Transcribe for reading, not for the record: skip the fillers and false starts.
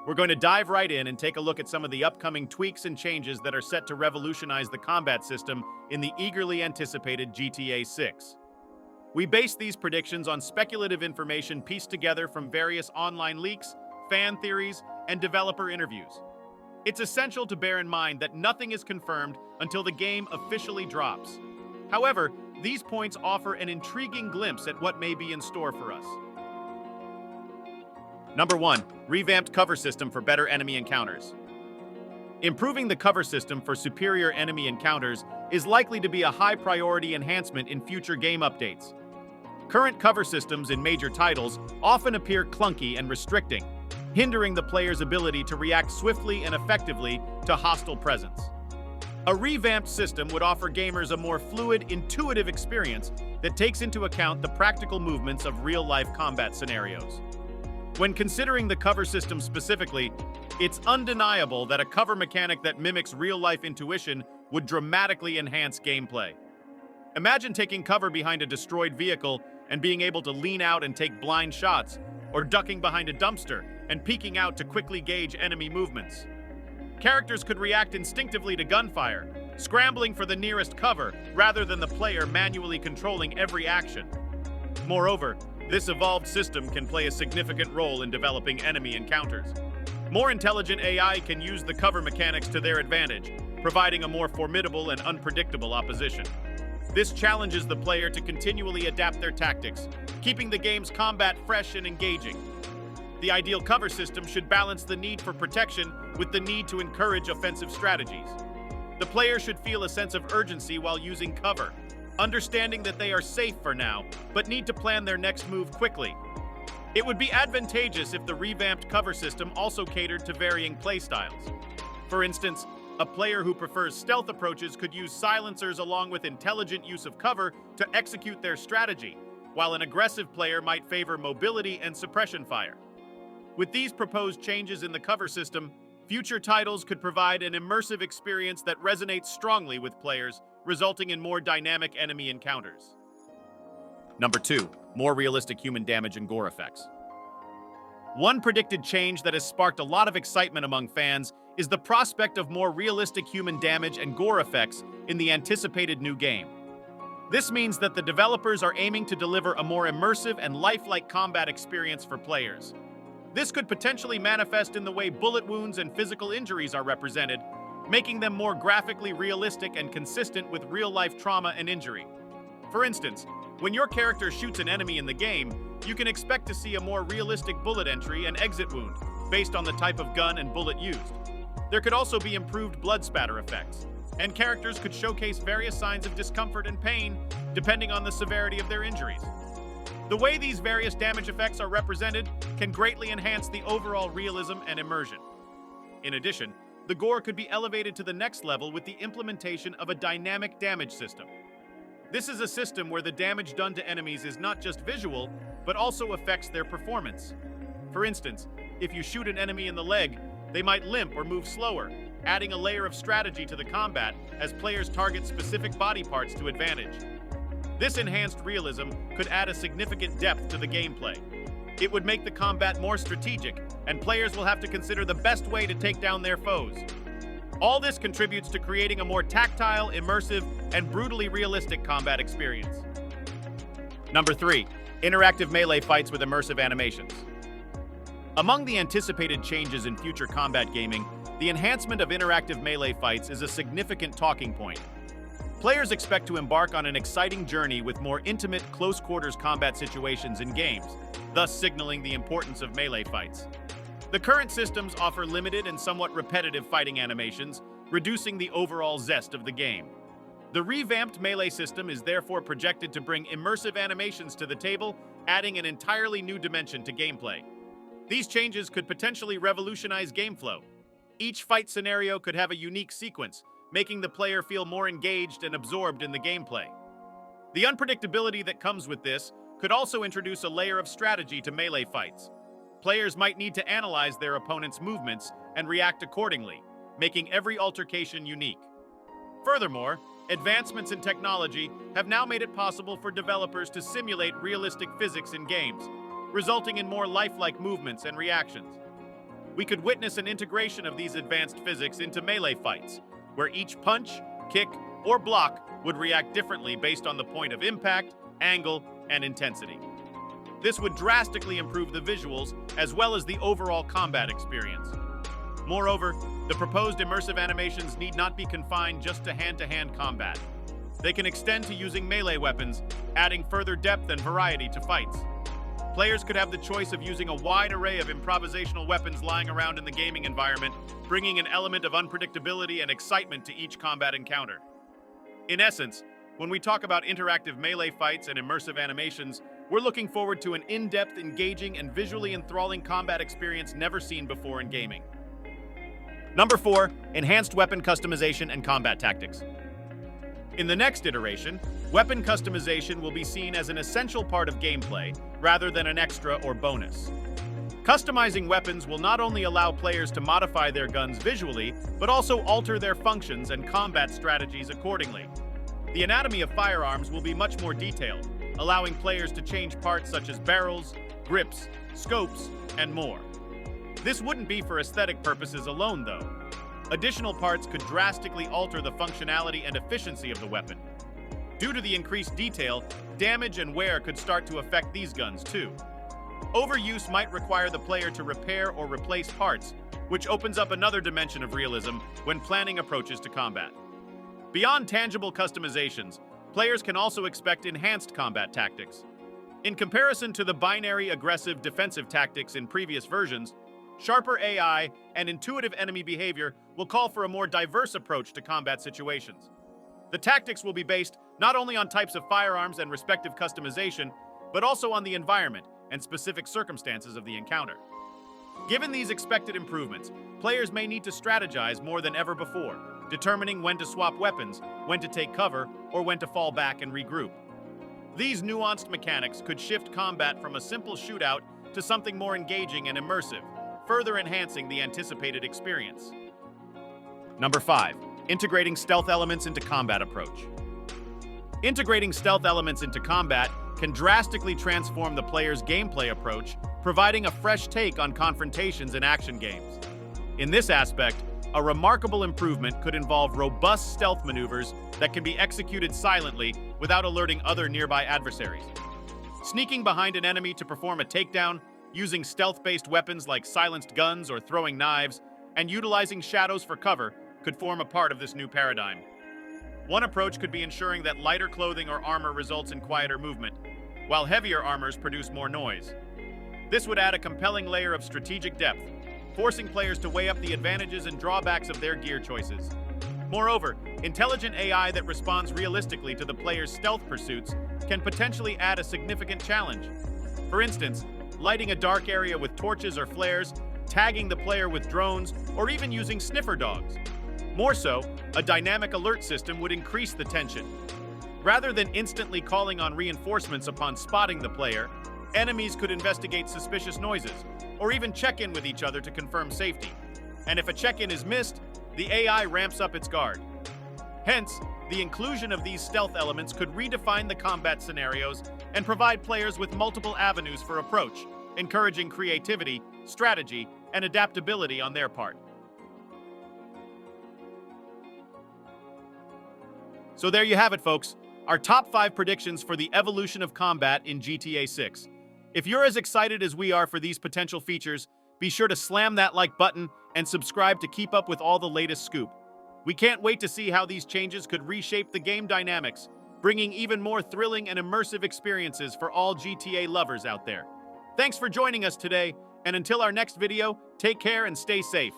We're going to dive right in and take a look at some of the upcoming tweaks and changes that are set to revolutionize the combat system in the eagerly anticipated GTA 6. We base these predictions on speculative information pieced together from various online leaks, fan theories, and developer interviews. It's essential to bear in mind that nothing is confirmed until the game officially drops. However, these points offer an intriguing glimpse at what may be in store for us. Number 1. Revamped cover system for better enemy encounters. Improving the cover system for superior enemy encounters is likely to be a high-priority enhancement in future game updates. Current cover systems in major titles often appear clunky and restricting, hindering the player's ability to react swiftly and effectively to hostile presence. A revamped system would offer gamers a more fluid, intuitive experience that takes into account the practical movements of real-life combat scenarios. When considering the cover system specifically, it's undeniable that a cover mechanic that mimics real-life intuition would dramatically enhance gameplay. Imagine taking cover behind a destroyed vehicle and being able to lean out and take blind shots, or ducking behind a dumpster and peeking out to quickly gauge enemy movements. Characters could react instinctively to gunfire, scrambling for the nearest cover rather than the player manually controlling every action. Moreover, this evolved system can play a significant role in developing enemy encounters. More intelligent AI can use the cover mechanics to their advantage, providing a more formidable and unpredictable opposition. This challenges the player to continually adapt their tactics, keeping the game's combat fresh and engaging. The ideal cover system should balance the need for protection with the need to encourage offensive strategies. The player should feel a sense of urgency while using cover, understanding that they are safe for now, but need to plan their next move quickly. It would be advantageous if the revamped cover system also catered to varying playstyles. For instance, a player who prefers stealth approaches could use silencers along with intelligent use of cover to execute their strategy, while an aggressive player might favor mobility and suppression fire. With these proposed changes in the cover system, future titles could provide an immersive experience that resonates strongly with players, resulting in more dynamic enemy encounters. Number 2. More realistic human damage and gore effects. One predicted change that has sparked a lot of excitement among fans is the prospect of more realistic human damage and gore effects in the anticipated new game. This means that the developers are aiming to deliver a more immersive and lifelike combat experience for players. This could potentially manifest in the way bullet wounds and physical injuries are represented, making them more graphically realistic and consistent with real-life trauma and injury. For instance, when your character shoots an enemy in the game, you can expect to see a more realistic bullet entry and exit wound, based on the type of gun and bullet used. There could also be improved blood spatter effects, and characters could showcase various signs of discomfort and pain, depending on the severity of their injuries. The way these various damage effects are represented can greatly enhance the overall realism and immersion. In addition, the gore could be elevated to the next level with the implementation of a dynamic damage system. This is a system where the damage done to enemies is not just visual, but also affects their performance. For instance, if you shoot an enemy in the leg, they might limp or move slower, adding a layer of strategy to the combat as players target specific body parts to advantage. This enhanced realism could add a significant depth to the gameplay. It would make the combat more strategic, and players will have to consider the best way to take down their foes. All this contributes to creating a more tactile, immersive, and brutally realistic combat experience. Number 3. Interactive melee fights with immersive animations. Among the anticipated changes in future combat gaming, the enhancement of interactive melee fights is a significant talking point. Players expect to embark on an exciting journey with more intimate, close-quarters combat situations in games, thus signaling the importance of melee fights. The current systems offer limited and somewhat repetitive fighting animations, reducing the overall zest of the game. The revamped melee system is therefore projected to bring immersive animations to the table, adding an entirely new dimension to gameplay. These changes could potentially revolutionize game flow. Each fight scenario could have a unique sequence, making the player feel more engaged and absorbed in the gameplay. The unpredictability that comes with this could also introduce a layer of strategy to melee fights. Players might need to analyze their opponent's movements and react accordingly, making every altercation unique. Furthermore, advancements in technology have now made it possible for developers to simulate realistic physics in games, resulting in more lifelike movements and reactions. we could witness an integration of these advanced physics into melee fights, where each punch, kick, or block would react differently based on the point of impact, angle, and intensity. This would drastically improve the visuals as well as the overall combat experience. Moreover, the proposed immersive animations need not be confined just to hand-to-hand combat. They can extend to using melee weapons, adding further depth and variety to fights. Players could have the choice of using a wide array of improvisational weapons lying around in the gaming environment, bringing an element of unpredictability and excitement to each combat encounter. In essence, when we talk about interactive melee fights and immersive animations, we're looking forward to an in-depth, engaging, and visually enthralling combat experience never seen before in gaming. Number 4, enhanced weapon customization and combat tactics. In the next iteration, weapon customization will be seen as an essential part of gameplay rather than an extra or bonus. Customizing weapons will not only allow players to modify their guns visually, but also alter their functions and combat strategies accordingly. The anatomy of firearms will be much more detailed, allowing players to change parts such as barrels, grips, scopes, and more. This wouldn't be for aesthetic purposes alone, though. Additional parts could drastically alter the functionality and efficiency of the weapon. Due to the increased detail, damage and wear could start to affect these guns too. Overuse might require the player to repair or replace parts, which opens up another dimension of realism when planning approaches to combat. Beyond tangible customizations, players can also expect enhanced combat tactics. In comparison to the binary aggressive defensive tactics in previous versions, sharper AI and intuitive enemy behavior will call for a more diverse approach to combat situations. The tactics will be based not only on types of firearms and respective customization, but also on the environment and specific circumstances of the encounter. Given these expected improvements, players may need to strategize more than ever before, determining when to swap weapons, when to take cover, or when to fall back and regroup. These nuanced mechanics could shift combat from a simple shootout to something more engaging and immersive, further enhancing the anticipated experience. Number 5, integrating stealth elements into combat approach. Integrating stealth elements into combat can drastically transform the player's gameplay approach, providing a fresh take on confrontations in action games. In this aspect, a remarkable improvement could involve robust stealth maneuvers that can be executed silently without alerting other nearby adversaries. Sneaking behind an enemy to perform a takedown, using stealth-based weapons like silenced guns or throwing knives, and utilizing shadows for cover could form a part of this new paradigm. One approach could be ensuring that lighter clothing or armor results in quieter movement, while heavier armors produce more noise. This would add a compelling layer of strategic depth, forcing players to weigh up the advantages and drawbacks of their gear choices. Moreover, intelligent AI that responds realistically to the player's stealth pursuits can potentially add a significant challenge. For instance, lighting a dark area with torches or flares, tagging the player with drones, or even using sniffer dogs. More so, a dynamic alert system would increase the tension. Rather than instantly calling on reinforcements upon spotting the player, enemies could investigate suspicious noises, or even check in with each other to confirm safety. And if a check-in is missed, the AI ramps up its guard. Hence, the inclusion of these stealth elements could redefine the combat scenarios and provide players with multiple avenues for approach, encouraging creativity, strategy, and adaptability on their part. So there you have it, folks. Our top 5 predictions for the evolution of combat in GTA 6. If you're as excited as we are for these potential features, be sure to slam that like button and subscribe to keep up with all the latest scoop. We can't wait to see how these changes could reshape the game dynamics, bringing even more thrilling and immersive experiences for all GTA lovers out there. Thanks for joining us today, and until our next video, take care and stay safe.